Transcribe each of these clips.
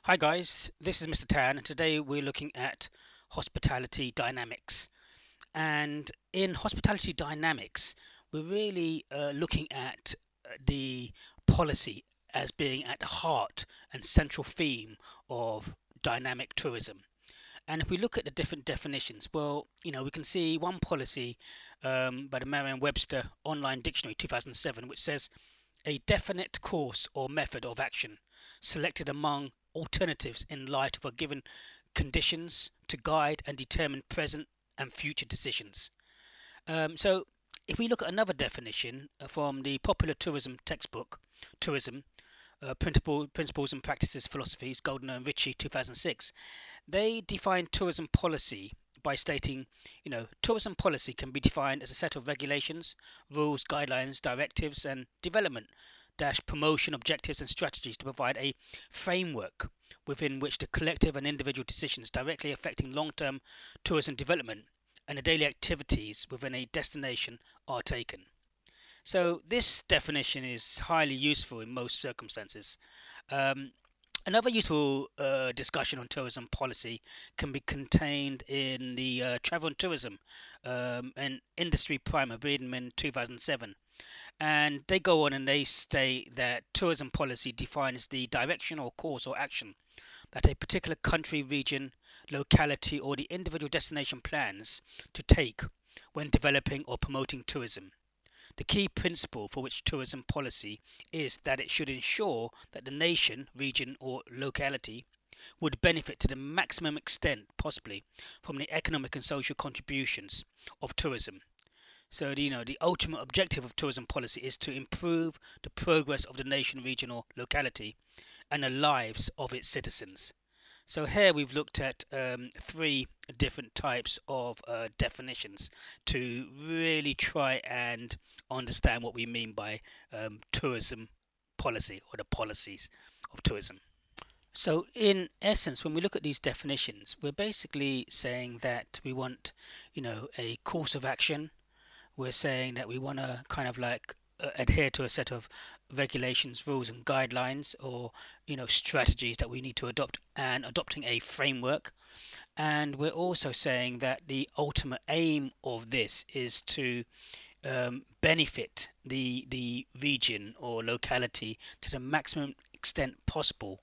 Hi guys, this is Mr. Tan, and today we're looking at hospitality dynamics. And in hospitality dynamics, we're really looking at the policy as being at the heart and central theme of dynamic tourism. And if we look at the different definitions, well, we can see one policy by the Merriam-Webster Online Dictionary 2007, which says a definite course or method of action selected among alternatives in light of a given conditions to guide and determine present and future decisions. So if we look at another definition from the popular tourism textbook, Tourism, Principles and Practices Philosophies, Goldner and Ritchie 2006, they define tourism policy by stating, tourism policy can be defined as a set of regulations, rules, guidelines, directives, and development promotion objectives and strategies to provide a framework within which the collective and individual decisions directly affecting long-term tourism development and the daily activities within a destination are taken. So this definition is highly useful in most circumstances. Another useful discussion on tourism policy can be contained in the Travel and Tourism and Industry Primer written in 2007. And they go on and they state that tourism policy defines the direction or course or action that a particular country, region, locality, or the individual destination plans to take when developing or promoting tourism. The key principle for which tourism policy is that it should ensure that the nation, region, or locality would benefit to the maximum extent possibly from the economic and social contributions of tourism. So the ultimate objective of tourism policy is to improve the progress of the nation, region, or locality and the lives of its citizens. So here we've looked at three different types of definitions to really try and understand what we mean by tourism policy or the policies of tourism. So in essence, when we look at these definitions, we're basically saying that we want, a course of action. We're saying that we want to kind of like adhere to a set of regulations, rules, and guidelines, or strategies that we need to adopt, and adopting a framework. And we're also saying that the ultimate aim of this is to benefit the region or locality to the maximum extent possible,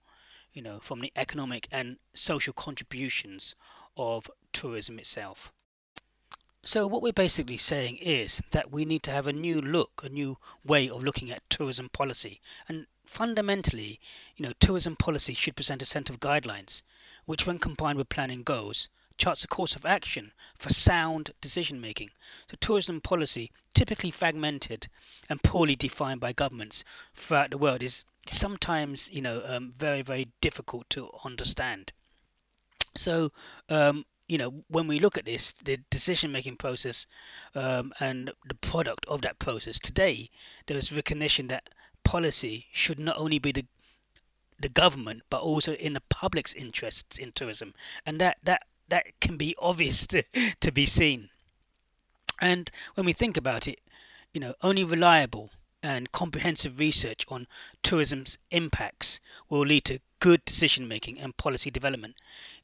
from the economic and social contributions of tourism itself. So what we're basically saying is that we need to have a new look, a new way of looking at tourism policy. And fundamentally, tourism policy should present a set of guidelines, which when combined with planning goals, charts a course of action for sound decision making. So tourism policy, typically fragmented and poorly defined by governments throughout the world, is sometimes, very, very difficult to understand. So, when we look at this, the decision-making process and the product of that process today, there is recognition that policy should not only be the government, but also in the public's interests in tourism, and that can be obvious to be seen. And when we think about it, only reliable and comprehensive research on tourism's impacts will lead to good decision making and policy development.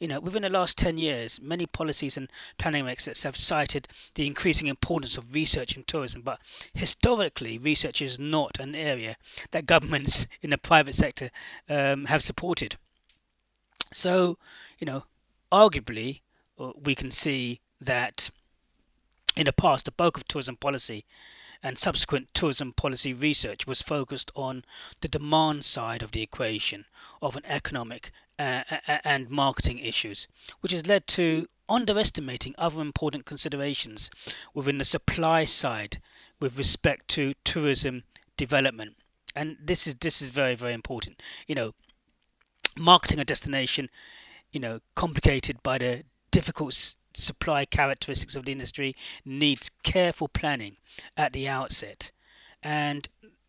Within the last 10 years, many policies and planning experts have cited the increasing importance of research in tourism, but historically, research is not an area that governments in the private sector have supported. So, arguably, we can see that in the past, the bulk of tourism policy and subsequent tourism policy research was focused on the demand side of the equation of an economic and marketing issues, which has led to underestimating other important considerations within the supply side with respect to tourism development. And this is very, very important. Marketing a destination, complicated by the difficult supply characteristics of the industry, needs careful planning at the outset. And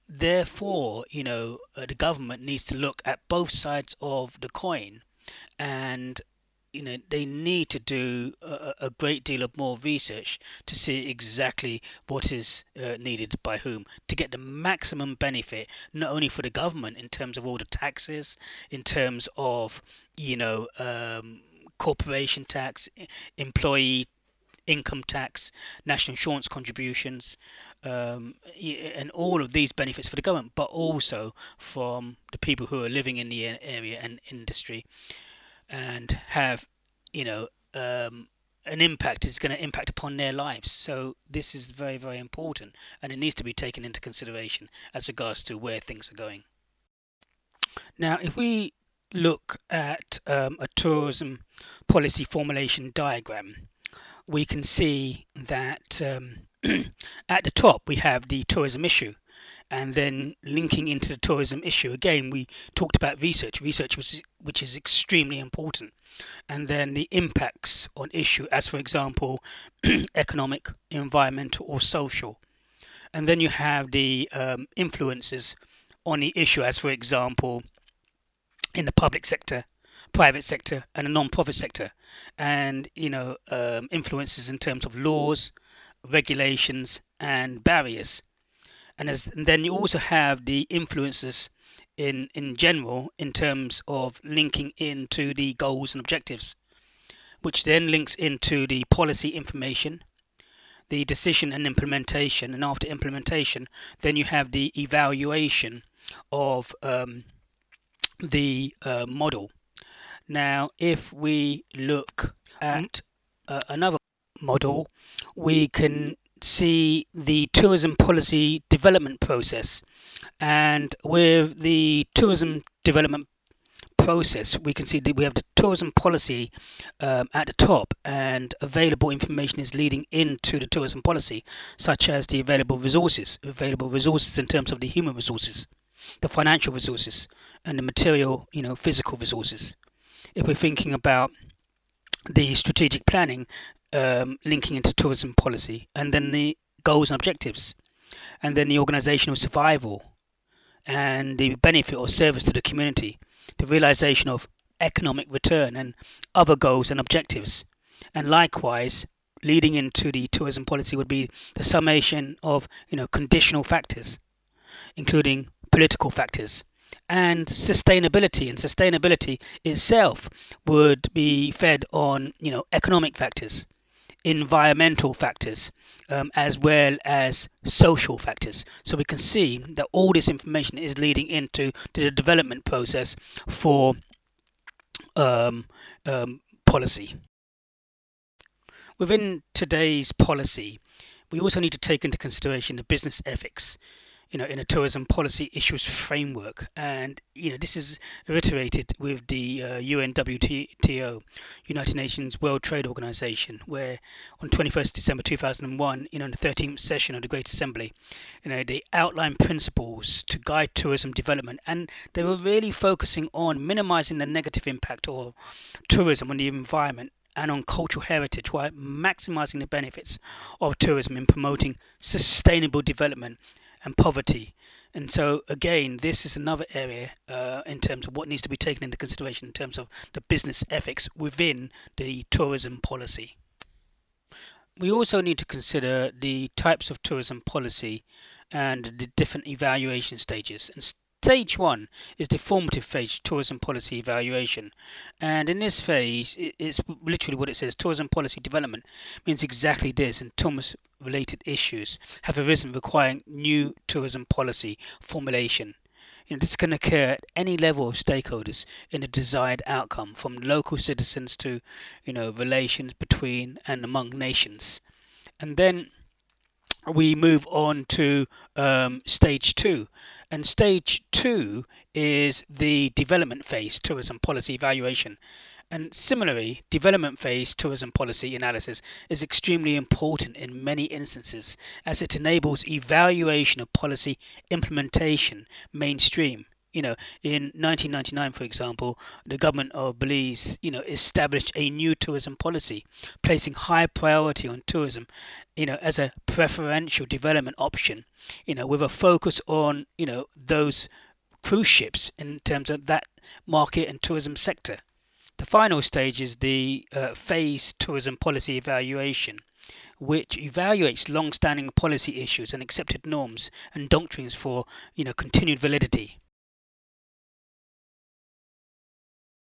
therefore, the government needs to look at both sides of the coin and, they need to do a great deal of more research to see exactly what is needed by whom to get the maximum benefit, not only for the government in terms of all the taxes, in terms of corporation tax, employee income tax, national insurance contributions, and all of these benefits for the government, but also from the people who are living in the area and industry, and have you know um, an impact. It's going to impact upon their lives. So this is very, very important, and it needs to be taken into consideration as regards to where things are going. Now, if we look at a tourism policy formulation diagram, we can see that at the top we have the tourism issue, and then linking into the tourism issue again, we talked about research, which is extremely important, and then the impacts on issue, as for example economic, environmental, or social, and then you have the influences on the issue, as for example in the public sector, private sector, and the non-profit sector, and influences in terms of laws, regulations, and barriers. And then you also have the influences in general in terms of linking into the goals and objectives, which then links into the policy information, the decision and implementation, and after implementation, then you have the evaluation of the model. Now, if we look at another model, we can see the tourism policy development process. And with the tourism development process, we can see that we have the tourism policy at the top, and available information is leading into the tourism policy, such as the available resources in terms of the human resources, the financial resources, and the material, physical resources. If we're thinking about the strategic planning, linking into tourism policy, and then the goals and objectives, and then the organizational survival, and the benefit or service to the community, the realization of economic return, and other goals and objectives. And likewise, leading into the tourism policy would be the summation of conditional factors, including political factors, and sustainability. And sustainability itself would be fed on economic factors, environmental factors, as well as social factors. So we can see that all this information is leading into the development process for policy. Within today's policy, we also need to take into consideration the business ethics in a tourism policy issues framework. And this is reiterated with the UNWTO, United Nations World Trade Organization, where on 21st December 2001, in the 13th session of the Great Assembly, they outlined principles to guide tourism development, and they were really focusing on minimizing the negative impact of tourism on the environment and on cultural heritage, while maximizing the benefits of tourism in promoting sustainable development and poverty. And so again, this is another area in terms of what needs to be taken into consideration in terms of the business ethics within the tourism policy. We also need to consider the types of tourism policy and the different evaluation stages. And stage one is the formative phase, tourism policy evaluation. And in this phase, it's literally what it says: tourism policy development means exactly this, and tourism related issues have arisen requiring new tourism policy formulation. This can occur at any level of stakeholders in a desired outcome, from local citizens to relations between and among nations. And then we move on to stage two. And stage two is the development phase tourism policy evaluation. And similarly, development phase tourism policy analysis is extremely important in many instances, as it enables evaluation of policy implementation mainstream. In 1999, for example, the government of Belize, established a new tourism policy, placing high priority on tourism, as a preferential development option, with a focus on, those cruise ships in terms of that market and tourism sector. The final stage is the phase tourism policy evaluation, which evaluates long-standing policy issues and accepted norms and doctrines for continued validity.